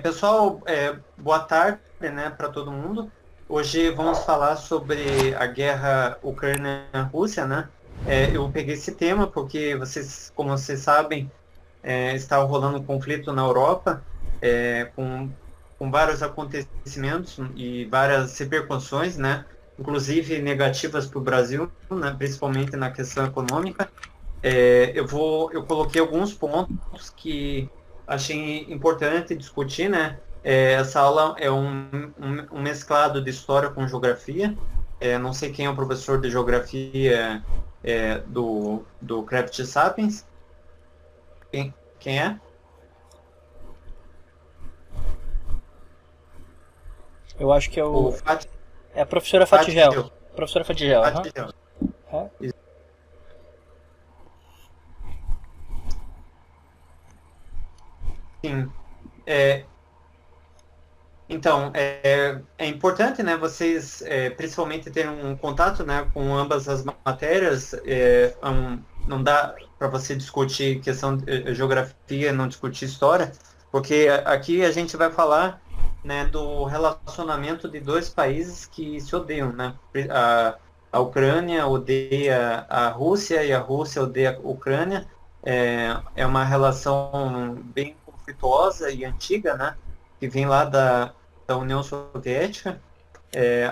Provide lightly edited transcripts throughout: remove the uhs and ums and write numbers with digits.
Pessoal, boa tarde, né, para todo mundo. Hoje vamos falar sobre a guerra Ucrânia-Rússia, né? Eu peguei esse tema porque vocês, como vocês sabem, está rolando um conflito na Europa, com vários acontecimentos e várias repercussões, né? Inclusive negativas para o Brasil, né, principalmente na questão econômica. Eu coloquei alguns pontos que achei importante discutir, né? Essa aula é um mesclado de história com geografia. Não sei quem é o professor de geografia do Craft Sapiens. Quem é? Eu acho que é O o. Fati, É a professora Fatigel. Fatihel. Professora Fatigel, aham. Fatihel. Uhum. Sim. É, Então, é importante, né, vocês principalmente terem um contato, né, com ambas as matérias. Não dá para você discutir questão de geografia, não discutir história, porque aqui a gente vai falar, né, do relacionamento de dois países que se odeiam, né? A Ucrânia odeia a Rússia e a Rússia odeia a Ucrânia. É uma relação bem conflituosa e antiga, né? Que vem lá da União Soviética,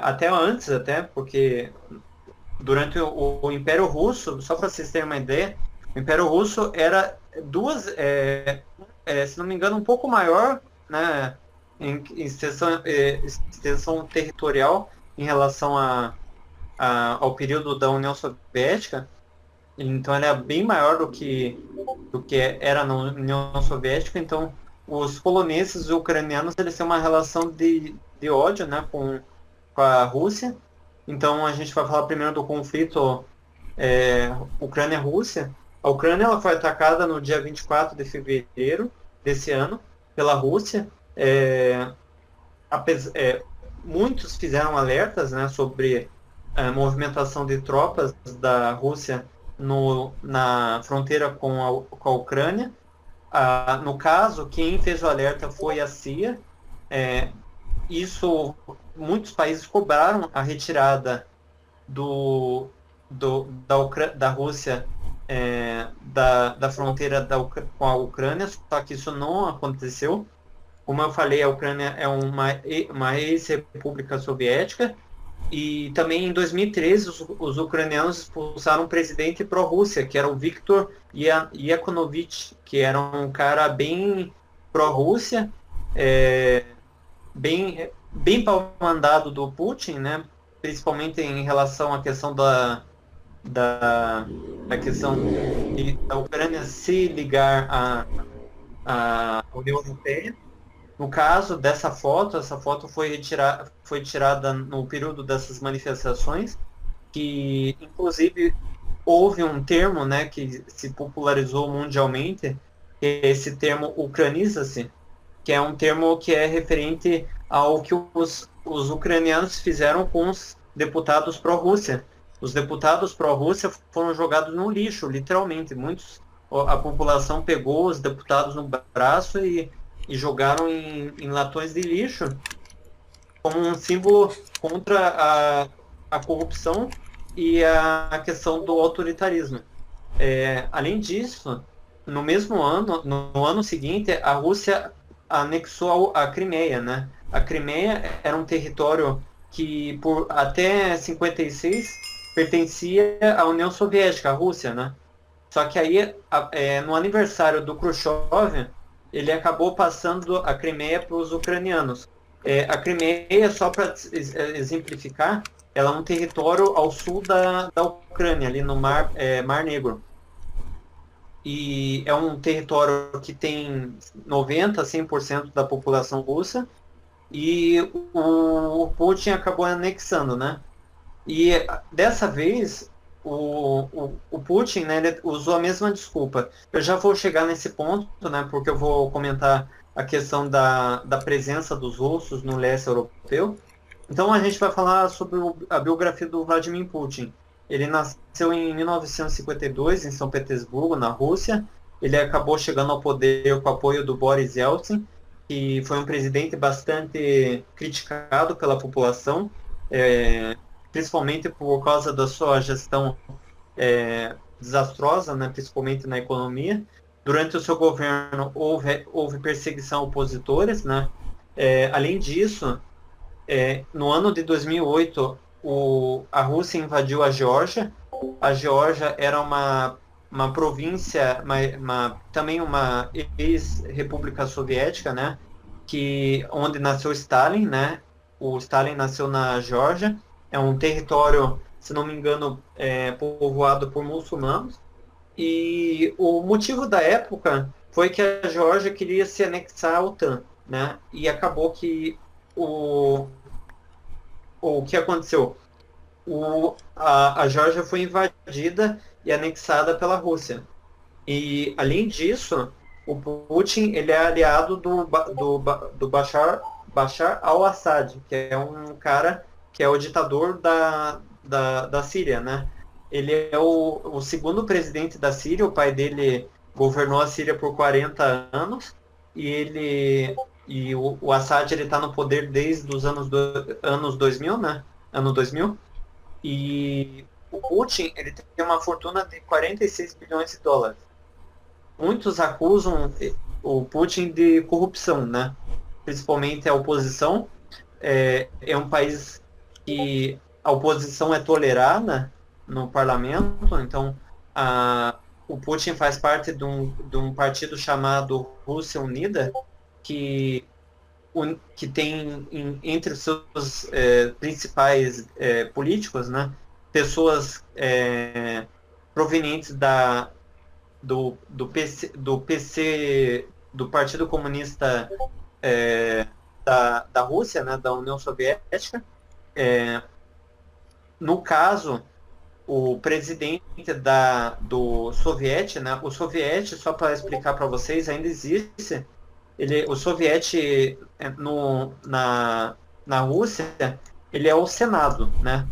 até antes, até, porque durante o Império Russo, só para vocês terem uma ideia, o Império Russo era se não me engano, um pouco maior, né, em extensão territorial em relação ao período da União Soviética. Então, ele é bem maior do que era na União Soviética. Então, os poloneses e ucranianos, eles têm uma relação de ódio, né, com a Rússia. Então, a gente vai falar primeiro do conflito Ucrânia-Rússia. A Ucrânia, ela foi atacada no dia 24 de fevereiro desse ano pela Rússia. É, Muitos fizeram alertas, né, sobre a movimentação de tropas da Rússia na fronteira com a Ucrânia. No caso, quem fez o alerta foi a CIA. É, Muitos países cobraram a retirada da Rússia, da fronteira com a Ucrânia, só que isso não aconteceu. Como eu falei, a Ucrânia é uma ex-república soviética, e também em 2013 os ucranianos expulsaram um presidente pró-Rússia, que era o Viktor Yanukovych, que era um cara bem pró-Rússia, bem pau-mandado do Putin, né? Principalmente em relação à questão da, da questão da Ucrânia se ligar à União Europeia. No caso dessa foto, essa foto foi tirada no período dessas manifestações, que inclusive houve um termo, né, que se popularizou mundialmente, que é esse termo ucraniza-se, que é um termo que é referente ao que os ucranianos fizeram com os deputados pró-Rússia. Os deputados pró-Rússia foram jogados no lixo, literalmente. A população pegou os deputados no braço e jogaram em latões de lixo, como um símbolo contra a corrupção e a questão do autoritarismo. Além disso, no mesmo ano, no ano seguinte, a Rússia anexou a Crimeia, né? A Crimeia era um território que, por até 56, pertencia à União Soviética, à Rússia, né? Só que aí, no aniversário do Khrushchev, ele acabou passando a Crimeia para os ucranianos. A Crimeia, só para exemplificar, ela é um território ao sul da Ucrânia, ali no Mar Negro. E é um território que tem 90% a 100% da população russa, e o Putin acabou anexando, né? E dessa vez, o Putin, né, ele usou a mesma desculpa. Eu já vou chegar nesse ponto, né, porque eu vou comentar a questão da presença dos russos no leste europeu. Então, a gente vai falar sobre a biografia do Vladimir Putin. Ele nasceu em 1952, em São Petersburgo, na Rússia. Ele acabou chegando ao poder com o apoio do Boris Yeltsin. que foi um presidente bastante criticado pela população, principalmente por causa da sua gestão desastrosa, né, principalmente na economia. Durante o seu governo houve perseguição a opositores, né? Além disso, no ano de 2008, a Rússia invadiu a Geórgia. A Geórgia era uma província, também uma ex-república soviética, né? Onde nasceu Stalin, né? O Stalin nasceu na Geórgia. É um território, se não me engano, povoado por muçulmanos. E o motivo da época foi que a Geórgia queria se anexar à OTAN, né? E acabou que o que aconteceu? A Geórgia foi invadida e anexada pela Rússia. E, além disso, o Putin ele é aliado do Bashar al-Assad, que é um cara que é o ditador da Síria, né? Ele é o segundo presidente da Síria, o pai dele governou a Síria por 40 anos, o Assad ele está no poder desde os anos 2000, né? Ano 2000. E o Putin ele tem uma fortuna de 46 bilhões de dólares. Muitos acusam o Putin de corrupção, né? Principalmente a oposição. É um país que a oposição é tolerada no parlamento, então o Putin faz parte de um partido chamado Rússia Unida, que tem entre os seus principais políticos, né, pessoas provenientes do PC, do Partido Comunista da Rússia, né, da União Soviética. No caso, o presidente do Soviete, né, o Soviete, só para explicar para vocês, ainda existe. O Soviete na Rússia, ele é o Senado, né?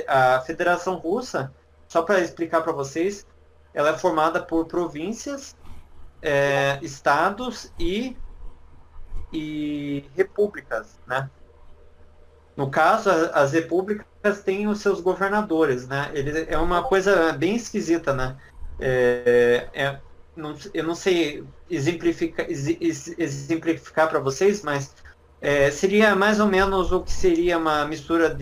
A Federação Russa, só para explicar para vocês, ela é formada por províncias, estados e repúblicas, né? No caso, as repúblicas têm os seus governadores, né? É uma coisa bem esquisita, né? Eu não sei exemplificar para vocês, mas seria mais ou menos o que seria uma mistura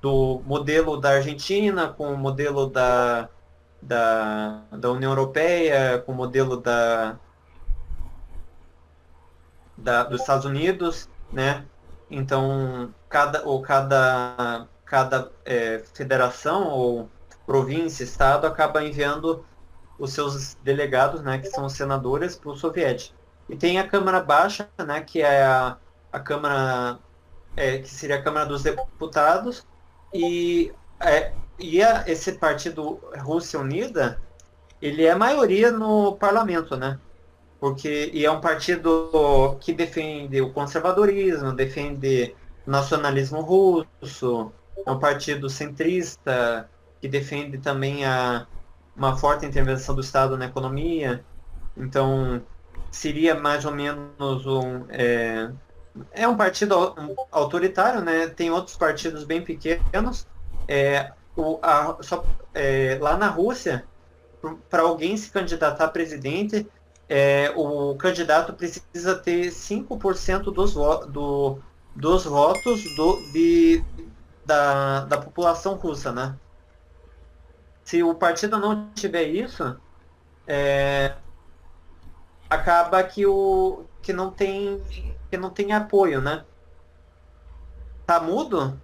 do modelo da Argentina com o modelo da União Europeia, com o modelo dos Estados Unidos, né? Então, cada federação ou província, estado, acaba enviando os seus delegados, né, que são os senadores, para o soviético. E tem a Câmara Baixa, né, que é a Câmara, que seria a Câmara dos Deputados, esse partido Rússia Unida, ele é maioria no parlamento, né? E é um partido que defende o conservadorismo, defende o nacionalismo russo, é um partido centrista, que defende também uma forte intervenção do Estado na economia. Então, seria mais ou menos um partido autoritário, né? Tem outros partidos bem pequenos. Lá na Rússia, para alguém se candidatar a presidente, o candidato precisa ter 5% dos votos da população russa, né? Se o partido não tiver isso, acaba que não tem apoio, né? Tá mudo?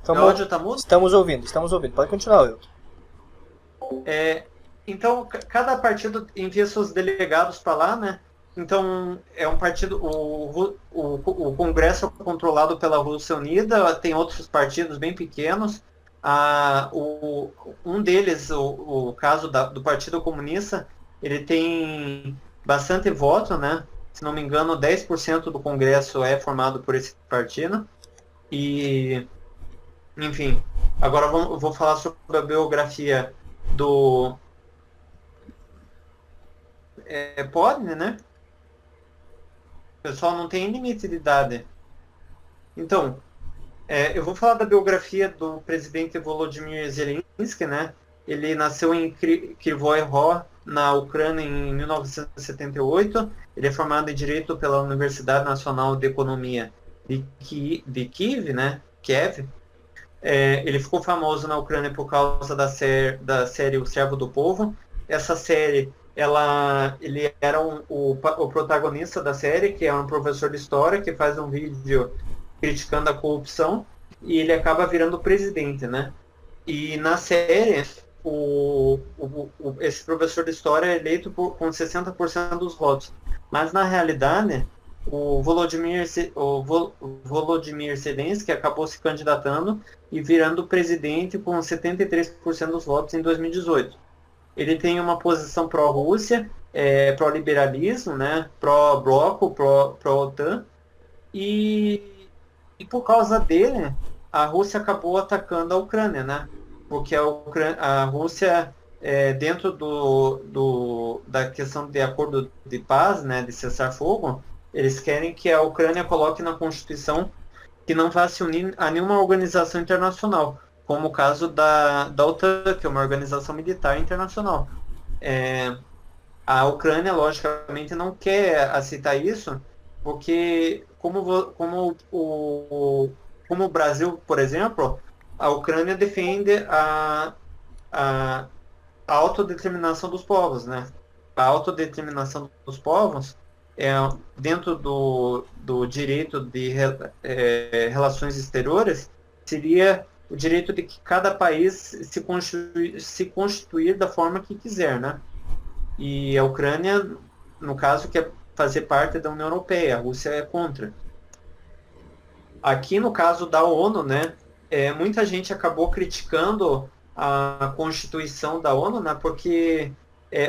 Meu áudio tá mudo? Estamos ouvindo. Pode continuar, Will. Então, cada partido envia seus delegados para lá, né? Então, é um partido... O Congresso é controlado pela Rússia Unida, tem outros partidos bem pequenos. Um deles, o caso do Partido Comunista, ele tem bastante voto, né? Se não me engano, 10% do Congresso é formado por esse partido. E, enfim, agora eu vou falar sobre a biografia do pode, né? O pessoal não tem limite de idade. Então, eu vou falar da biografia do presidente Volodymyr Zelensky, né? Ele nasceu em Kryvyi Rih, na Ucrânia, em 1978. Ele é formado em Direito pela Universidade Nacional de Economia de Kiev, né? Kiev. Ele ficou famoso na Ucrânia por causa da série O Servo do Povo. Essa série, ele era o protagonista da série, que é um professor de história que faz um vídeo criticando a corrupção, e ele acaba virando presidente, né? E na série, esse professor de história é eleito com 60% dos votos. Mas na realidade, o Volodymyr Zelensky acabou se candidatando e virando presidente com 73% dos votos em 2018. Ele tem uma posição pró-Rússia, pró-liberalismo, né? Pró-bloco, pró-OTAN, e por causa dele, a Rússia acabou atacando a Ucrânia, né? Porque a Rússia, dentro da questão de acordo de paz, né, de cessar-fogo, eles querem que a Ucrânia coloque na Constituição que não vai se unir a nenhuma organização internacional, como o caso da OTAN, que é uma organização militar internacional. A Ucrânia, logicamente, não quer aceitar isso, porque como o Brasil, por exemplo, a Ucrânia defende a autodeterminação dos povos, né? A autodeterminação dos povos dentro do direito de relações exteriores, seria o direito de que cada país se constituir da forma que quiser, né? E a Ucrânia, no caso, quer fazer parte da União Europeia, a Rússia é contra. Aqui no caso da ONU, né, muita gente acabou criticando a Constituição da ONU, né, porque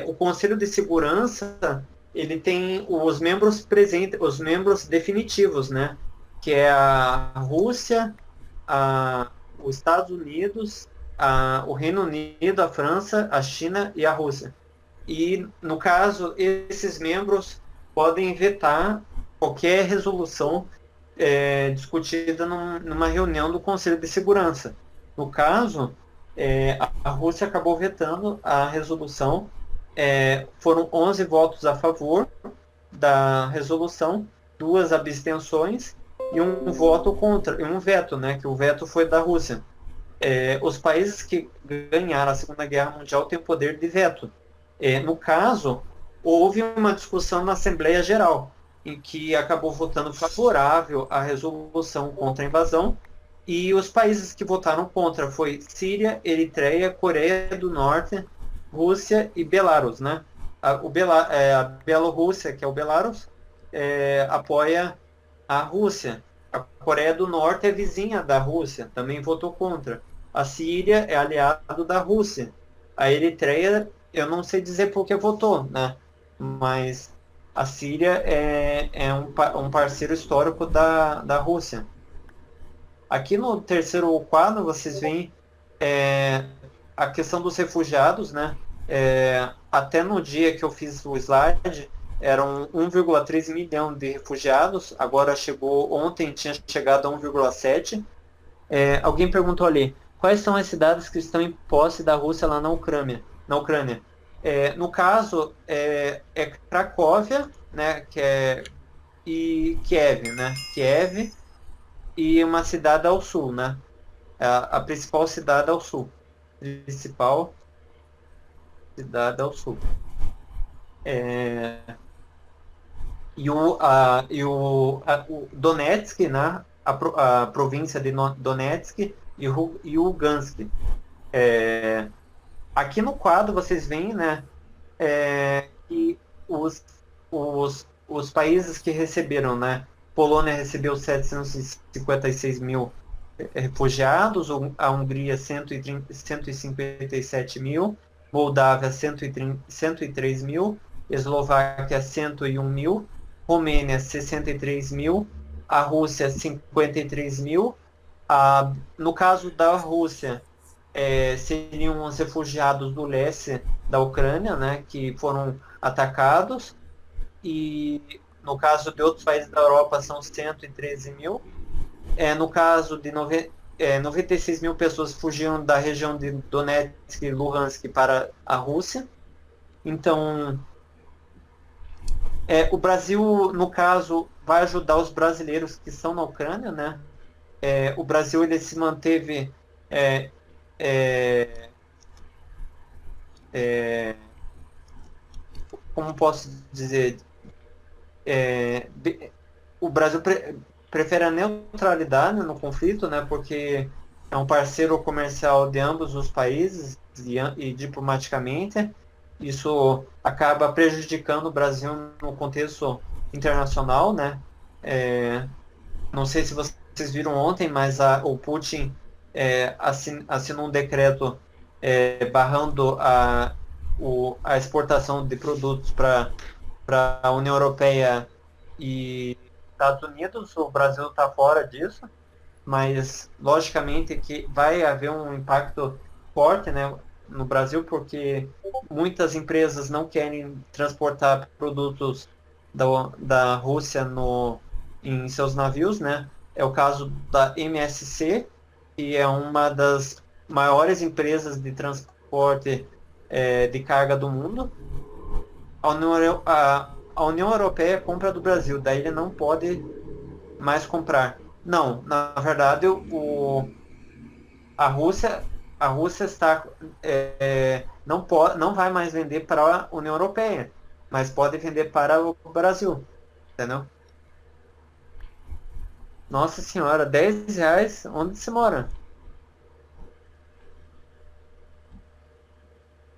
o Conselho de Segurança, ele tem os membros presentes, os membros definitivos, né, que é a Rússia, os Estados Unidos, o Reino Unido, a França, a China e a Rússia. E, no caso, esses membros podem vetar qualquer resolução discutida numa reunião do Conselho de Segurança. No caso, a Rússia acabou vetando a resolução. Foram 11 votos a favor da resolução, 2 abstenções e um voto contra, e um veto, né, que o veto foi da Rússia. Os países que ganharam a Segunda Guerra Mundial têm o poder de veto. No caso, houve uma discussão na Assembleia Geral, em que acabou votando favorável à resolução contra a invasão, e os países que votaram contra foi Síria, Eritreia, Coreia do Norte, Rússia e Belarus, né? A Bielorrússia, que é o Belarus, apoia a Rússia. A Coreia do Norte é vizinha da Rússia, também votou contra. A Síria é aliado da Rússia. A Eritreia, eu não sei dizer por que votou, né? Mas a Síria é um parceiro histórico da Rússia. Aqui no terceiro quadro, vocês veem a questão dos refugiados, né? Até no dia que eu fiz o slide, eram 1,3 milhão de refugiados, agora ontem tinha chegado a 1,7. Alguém perguntou ali, quais são as cidades que estão em posse da Rússia lá na Ucrânia? No caso, Cracóvia, né, e Kiev, né? Kiev e uma cidade ao sul, né? A principal cidade ao sul. Principal cidade ao sul. O Donetsk, né? A província de Donetsk e o Lugansk. Aqui no quadro vocês veem, né, que os países que receberam, né, Polônia recebeu 756 mil refugiados, a Hungria 157 mil, Moldávia 103 mil, Eslováquia 101 mil, Romênia 63 mil, a Rússia 53 mil. No caso da Rússia, seriam os refugiados do leste da Ucrânia, né, que foram atacados, e no caso de outros países da Europa são 113 mil. No caso de 96 mil pessoas fugiram da região de Donetsk e Luhansk para a Rússia. Então, o Brasil, no caso, vai ajudar os brasileiros que estão na Ucrânia, né? O Brasil ele se manteve é, é, como posso dizer, o Brasil prefere a neutralidade no conflito, né? Porque é um parceiro comercial de ambos os países e diplomaticamente isso acaba prejudicando o Brasil no contexto internacional, né? Não sei se vocês viram ontem, mas o Putin assinou um decreto barrando a exportação de produtos para a União Europeia e Estados Unidos. O Brasil está fora disso, mas logicamente que vai haver um impacto forte, né, no Brasil, porque muitas empresas não querem transportar produtos da Rússia em seus navios, né? É o caso da MSC, que é uma das maiores empresas de transporte de carga do mundo. A União Europeia compra do Brasil, daí ele não pode mais comprar. Não, na verdade, a Rússia, a Rússia não vai mais vender para a União Europeia, mas pode vender para o Brasil, entendeu? Nossa senhora, R$ 10, onde você mora?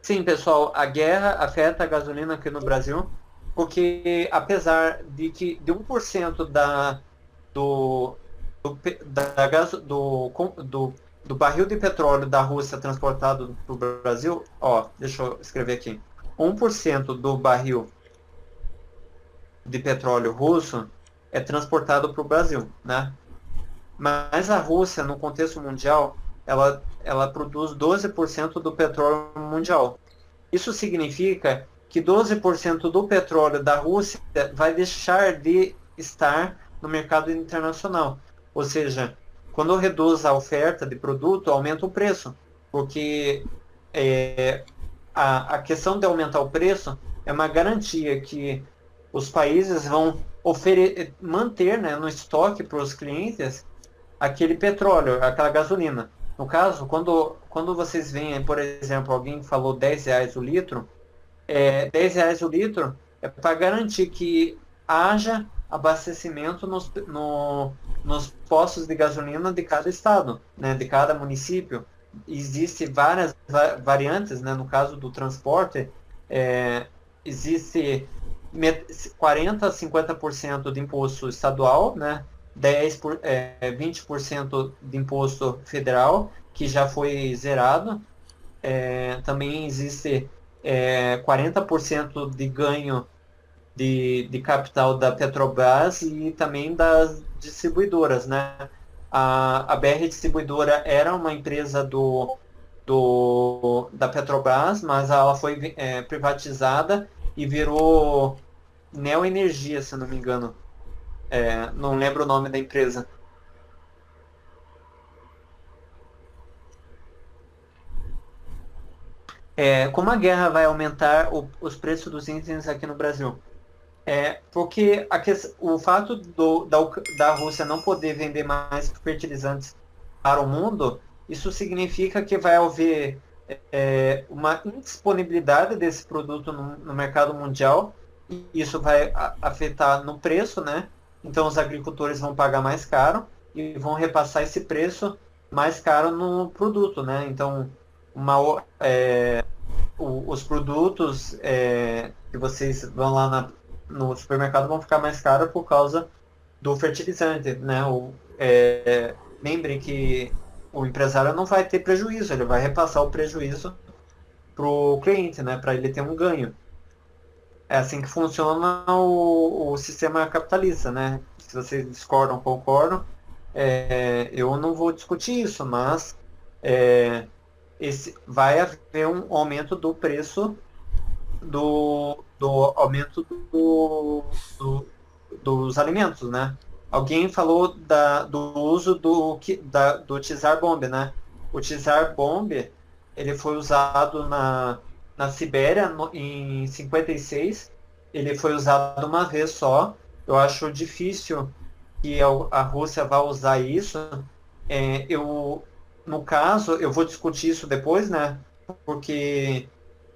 Sim, pessoal, a guerra afeta a gasolina aqui no Brasil, porque apesar de que de 1% do, do, pe- da gaso, do barril de petróleo da Rússia transportado para o Brasil, ó, deixa eu escrever aqui, 1% do barril de petróleo russo é transportado para o Brasil, né? Mas a Rússia, no contexto mundial, ela produz 12% do petróleo mundial. Isso significa que 12% do petróleo da Rússia vai deixar de estar no mercado internacional. Ou seja, quando reduz a oferta de produto, aumenta o preço, porque a questão de aumentar o preço é uma garantia que os países vão manter, né, no estoque para os clientes aquele petróleo, aquela gasolina. No caso, quando vocês veem, por exemplo, alguém falou R$ 10 o litro, R$ 10 o litro é para garantir que haja abastecimento nos postos de gasolina de cada estado, né, de cada município. Existem várias variantes, né, no caso do transporte, existe 40 a 50% de imposto estadual, né, 20% de imposto federal, que já foi zerado. Também existe 40% de ganho de capital da Petrobras e também das distribuidoras, né? A BR Distribuidora era uma empresa da Petrobras, mas ela foi privatizada e virou Neoenergia, se não me engano. Não lembro o nome da empresa. Como a guerra vai aumentar os preços dos itens aqui no Brasil? Porque o fato da Rússia não poder vender mais fertilizantes para o mundo, isso significa que vai haver uma indisponibilidade desse produto no mercado mundial, e isso vai afetar no preço, né? Então os agricultores vão pagar mais caro e vão repassar esse preço mais caro no produto, né? Então, os produtos que vocês vão lá no supermercado vão ficar mais caros por causa do fertilizante, né? Lembre que o empresário não vai ter prejuízo, ele vai repassar o prejuízo para o cliente, né? Para ele ter um ganho. É assim que funciona o sistema capitalista, né? Se vocês discordam, concordam, eu não vou discutir isso, mas vai haver um aumento do preço do aumento dos alimentos, né? Alguém falou do uso do Tsar Bomb, né? O Tsar Bomb, ele foi usado na Sibéria em 56. Ele foi usado uma vez só. Eu acho difícil que a Rússia vá usar isso. No caso, eu vou discutir isso depois, né? Porque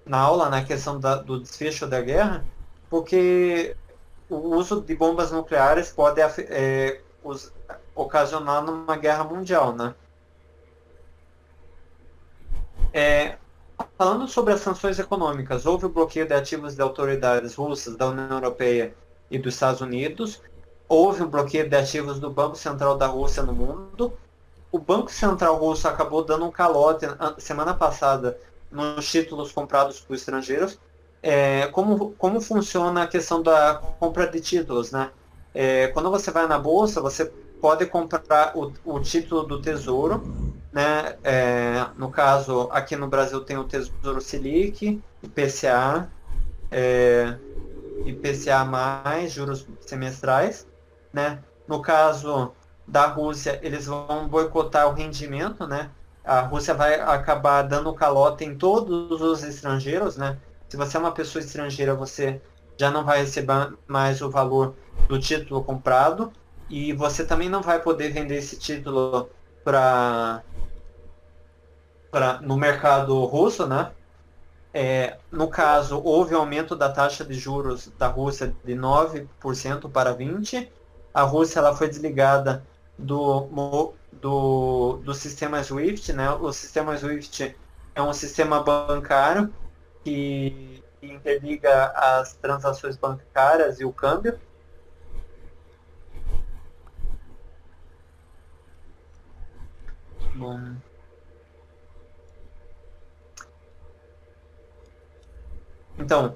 na aula, na questão do desfecho da guerra, porque o uso de bombas nucleares pode ocasionar numa guerra mundial, né? Falando sobre as sanções econômicas, houve o bloqueio de ativos de autoridades russas, da União Europeia e dos Estados Unidos, houve um bloqueio de ativos do Banco Central da Rússia no mundo. O Banco Central russo acabou dando um calote semana passada nos títulos comprados por estrangeiros. Como funciona a questão da compra de títulos, né? Quando você vai na bolsa, você pode comprar o título do Tesouro, né? No caso, aqui no Brasil tem o Tesouro Selic, IPCA, IPCA+, juros semestrais, né? No caso da Rússia, eles vão boicotar o rendimento, né? A Rússia vai acabar dando calote em todos os estrangeiros, né? Se você é uma pessoa estrangeira, você já não vai receber mais o valor do título comprado e você também não vai poder vender esse título no mercado russo, né? No caso, houve um aumento da taxa de juros da Rússia de 9% para 20%. A Rússia ela foi desligada do sistema SWIFT, né? O sistema SWIFT é um sistema bancário que interliga as transações bancárias e o câmbio. Bom. Então,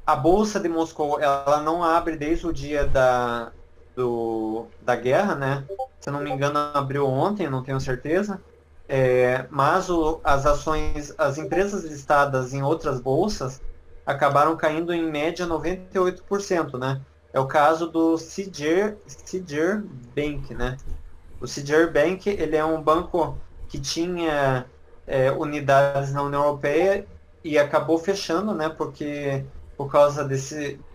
a Bolsa de Moscou, ela não abre desde o dia da guerra, né? Se eu não me engano, abriu ontem, não tenho certeza. Mas as empresas listadas em outras bolsas acabaram caindo em média 98%, né? É o caso do Sijer Bank, né? O Sijer Bank, ele é um banco que tinha unidades na União Europeia e acabou fechando, né? Por causa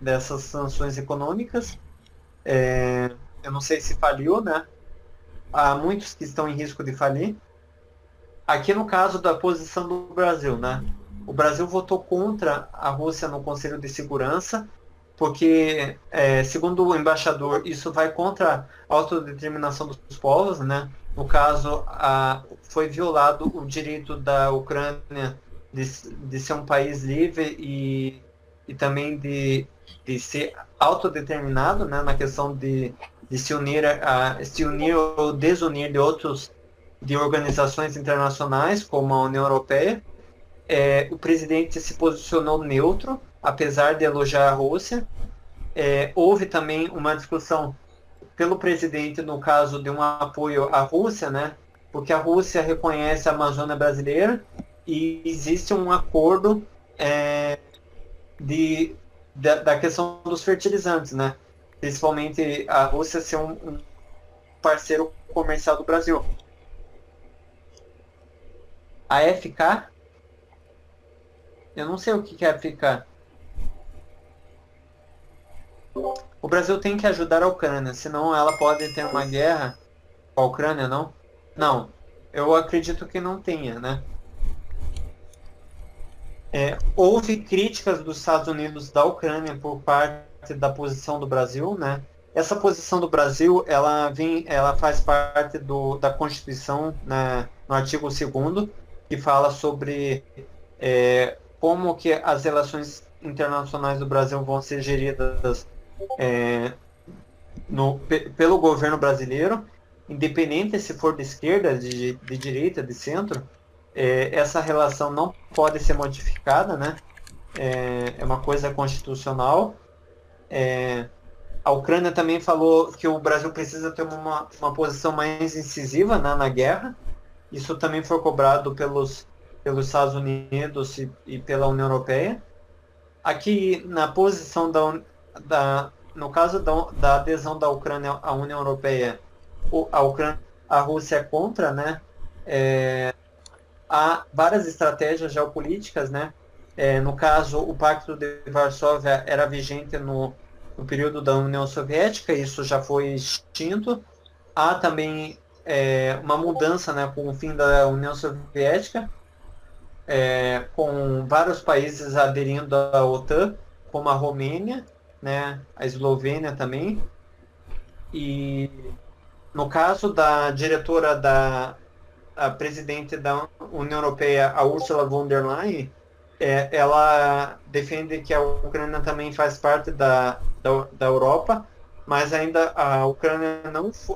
dessas sanções econômicas. Eu não sei se faliu, né? Há muitos que estão em risco de falir. Aqui no caso da posição do Brasil, né? O Brasil votou contra a Rússia no Conselho de Segurança, porque, segundo o embaixador, isso vai contra a autodeterminação dos povos, né? No caso, foi violado o direito da Ucrânia de ser um país livre e também de ser autodeterminado, né? Na questão de se unir ou desunir de organizações internacionais, como a União Europeia. O presidente se posicionou neutro, apesar de elogiar a Rússia. Houve também uma discussão pelo presidente no caso de um apoio à Rússia, né? Porque a Rússia reconhece a Amazônia brasileira e existe um acordo da questão dos fertilizantes, né? Principalmente a Rússia ser um parceiro comercial do Brasil. A FK? Eu não sei o que é FK. O Brasil tem que ajudar a Ucrânia, senão ela pode ter uma guerra com a Ucrânia, não? Não, eu acredito que não tenha, né? Houve críticas dos Estados Unidos da Ucrânia por parte da posição do Brasil, né? Essa posição do Brasil, ela faz parte da Constituição, né, no artigo 2º, que fala sobre como que as relações internacionais do Brasil vão ser geridas pelo governo brasileiro, independente se for de esquerda, de direita, de centro. Essa relação não pode ser modificada, né? É uma coisa constitucional. A Ucrânia também falou que o Brasil precisa ter uma posição mais incisiva, né, na guerra. Isso também foi cobrado pelos Estados Unidos e pela União Europeia. Aqui, na posição no caso da adesão da Ucrânia à União Europeia, a Rússia é contra, né? Há várias estratégias geopolíticas, né? No caso, o Pacto de Varsóvia era vigente no período da União Soviética, isso já foi extinto. Há também uma mudança, né, com o fim da União Soviética, com vários países aderindo à OTAN, como a Romênia, né, a Eslovênia também. E no caso da diretora a presidente da União Europeia, a Ursula von der Leyen, ela defende que a Ucrânia também faz parte da Europa, mas ainda a Ucrânia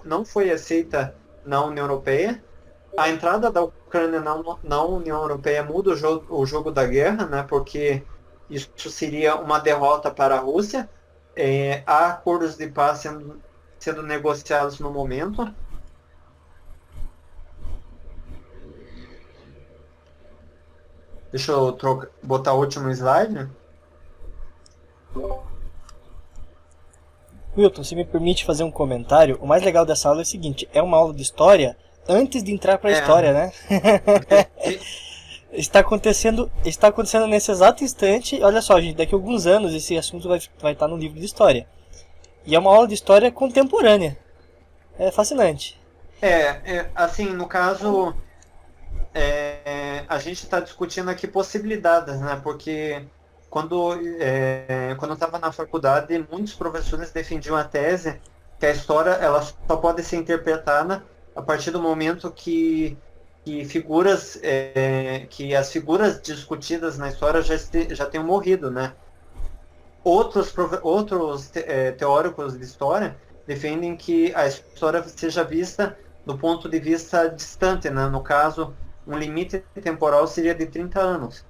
não foi aceita na União Europeia. A entrada da Ucrânia na União Europeia muda o jogo da guerra, né, porque isso seria uma derrota para a Rússia. Há acordos de paz sendo negociados no momento. Deixa eu botar o último slide. Wilton, se me permite fazer um comentário, o mais legal dessa aula é o seguinte, é uma aula de história antes de entrar para a história, né? Está acontecendo nesse exato instante. Olha só, gente, daqui a alguns anos esse assunto vai estar no livro de história. E é uma aula de história contemporânea. É fascinante. Assim, no caso, a gente está discutindo aqui possibilidades, né? Porque quando eu estava na faculdade, muitos professores defendiam a tese que a história ela só pode ser interpretada a partir do momento que as figuras discutidas na história já tenham morrido, né? Outros teóricos de história defendem que a história seja vista do ponto de vista distante, né? No caso, um limite temporal seria de 30 anos.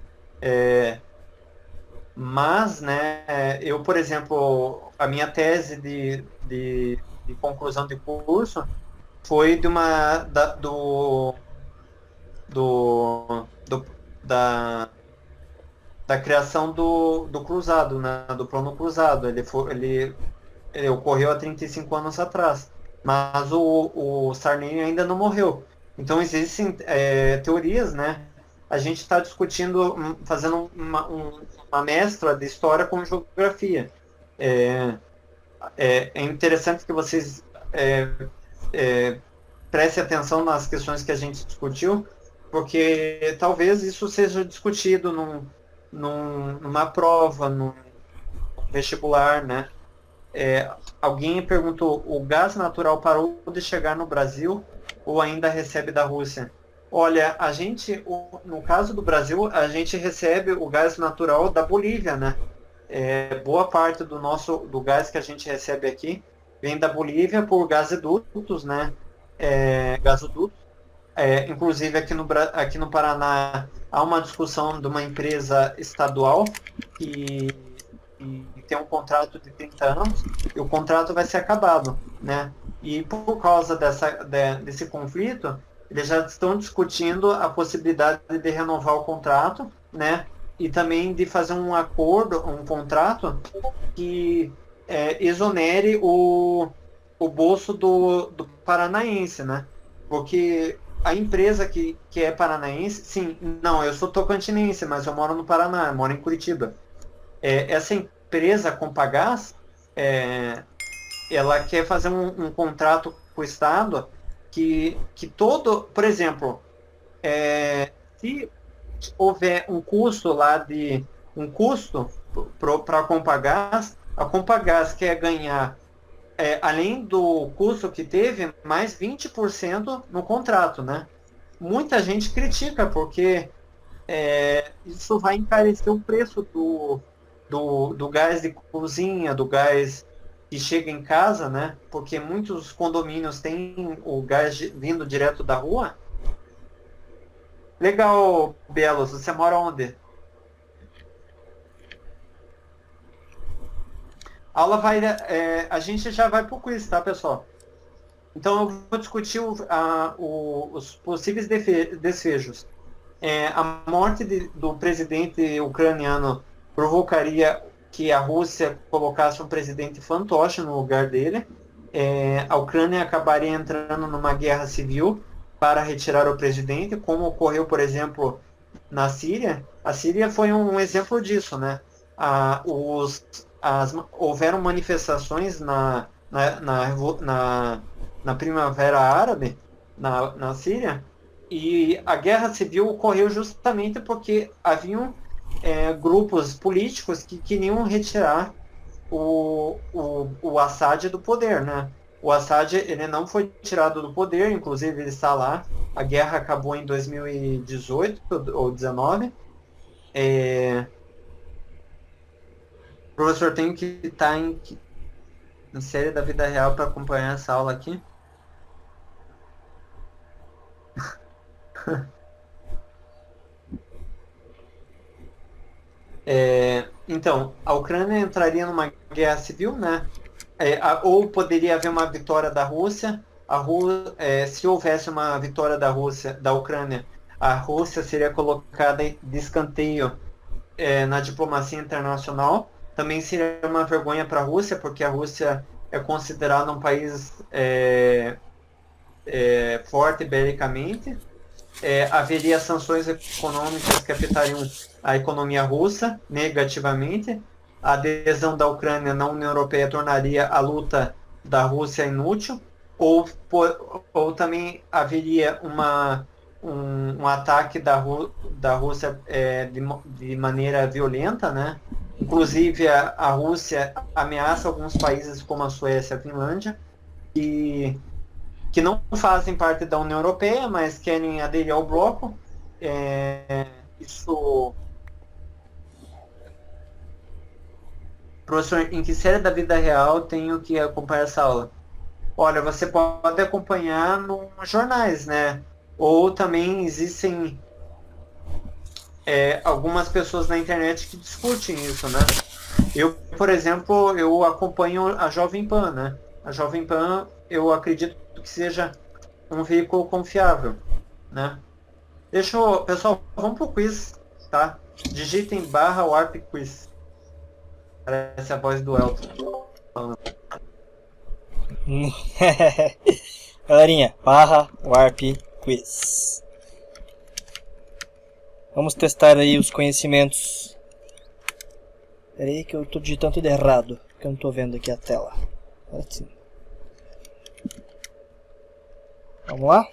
Mas, né, eu, por exemplo, a minha tese de conclusão de curso foi da criação do cruzado, né, do plano cruzado. Ele ocorreu há 35 anos atrás, mas o Sarney ainda não morreu. Então existem teorias, né? A gente está discutindo, fazendo uma mescla de história com geografia. É interessante que vocês prestem atenção nas questões que a gente discutiu, porque talvez isso seja discutido numa prova, num vestibular, né? Alguém perguntou, o gás natural parou de chegar no Brasil ou ainda recebe da Rússia? Olha, no caso do Brasil, a gente recebe o gás natural da Bolívia, né? Boa parte do gás que a gente recebe aqui vem da Bolívia por gasodutos, né? Gasodutos. Inclusive aqui no Paraná há uma discussão de uma empresa estadual que tem um contrato de 30 anos e o contrato vai ser acabado, né? E por causa desse conflito, eles já estão discutindo a possibilidade de renovar o contrato, né? E também de fazer um acordo, um contrato que exonere o bolso do paranaense, né? Porque a empresa que é paranaense, sim, não, eu sou tocantinense, mas eu moro no Paraná, eu moro em Curitiba. Essa empresa, a Compagás, ela quer fazer um contrato com o Estado que por exemplo, se houver um custo para a Compagás quer ganhar, além do custo que teve, mais 20% no contrato, né? Muita gente critica, porque isso vai encarecer o preço do gás de cozinha, do gás que chega em casa, né? Porque muitos condomínios têm o gás vindo direto da rua. Legal, Belos, você mora onde? A gente já vai pro quiz, tá, pessoal? Então eu vou discutir os possíveis desfechos. A morte do presidente ucraniano provocaria que a Rússia colocasse um presidente fantoche no lugar dele. A Ucrânia acabaria entrando numa guerra civil para retirar o presidente, como ocorreu, por exemplo, na Síria. A Síria foi um exemplo disso, né? Houveram manifestações na Primavera Árabe, na Síria, e a guerra civil ocorreu justamente porque haviam grupos políticos que queriam retirar o Assad do poder, né? O Assad, ele não foi tirado do poder, inclusive ele está lá. A guerra acabou em 2018 ou 2019. Professor, tenho que estar em série da vida real para acompanhar essa aula aqui. Então, a Ucrânia entraria numa guerra civil, né? Ou poderia haver uma vitória da Rússia. Se houvesse uma vitória da Ucrânia, a Rússia seria colocada de escanteio na diplomacia internacional. Também seria uma vergonha para a Rússia, porque a Rússia é considerada um país forte belicamente. Haveria sanções econômicas que afetariam a economia russa negativamente. A adesão da Ucrânia na União Europeia tornaria a luta da Rússia inútil, ou também haveria um ataque da Rússia de maneira violenta, né? Inclusive a Rússia ameaça alguns países como a Suécia e a Finlândia, que não fazem parte da União Europeia, mas querem aderir ao bloco. Isso... Professor, em que série da vida real tenho que acompanhar essa aula? Olha, você pode acompanhar nos jornais, né? Ou também existem algumas pessoas na internet que discutem isso, né? Eu, por exemplo, eu acompanho a Jovem Pan, né? A Jovem Pan, eu acredito que seja um veículo confiável, né? Pessoal, vamos pro quiz, tá? Digitem /warp quiz. Parece a voz do Elton falando. Galerinha, /warp quiz. Vamos testar aí os conhecimentos. Pera aí que eu tô digitando tudo errado, porque eu não tô vendo aqui a tela. Agora sim. Vamos lá?